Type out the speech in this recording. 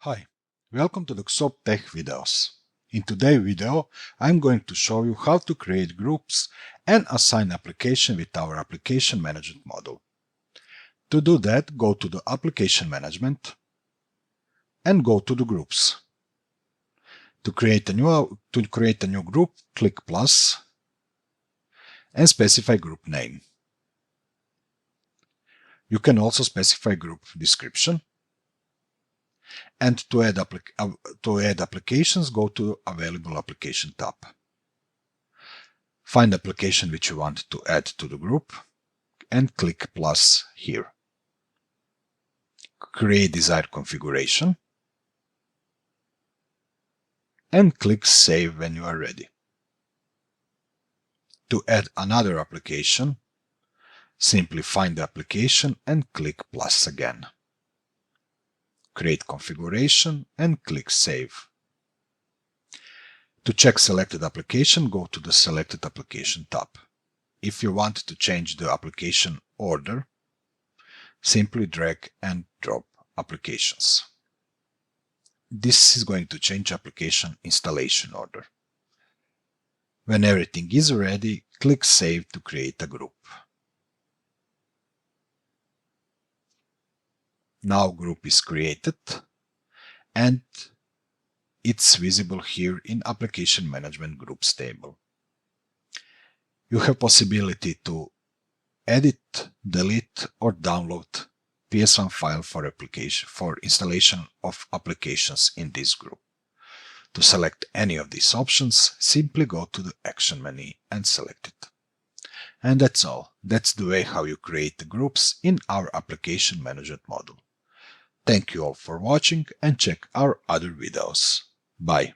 Hi, welcome to the XOAP Tech videos. In today's video, I'm going to show you how to create groups and assign application with our application management model. To do that, go to the application management and go to the groups. To create a new group, click plus and specify group name. You can also specify group description. And to add applications, go to Available Application tab. Find the application which you want to add to the group and click plus here. Create desired configuration and click Save when you are ready. To add another application, simply find the application and click plus again. Create configuration and click Save. To check selected application, go to the Selected Application tab. If you want to change the application order, simply drag and drop applications. This is going to change application installation order. When everything is ready, click Save to create a group. Now group is created and it's visible here in Application Management Groups table. You have possibility to edit, delete or download PS1 file for installation of applications in this group. To select any of these options, simply go to the Action menu and select it. And that's all. That's the way how you create the groups in our application management model. Thank you all for watching and check our other videos. Bye.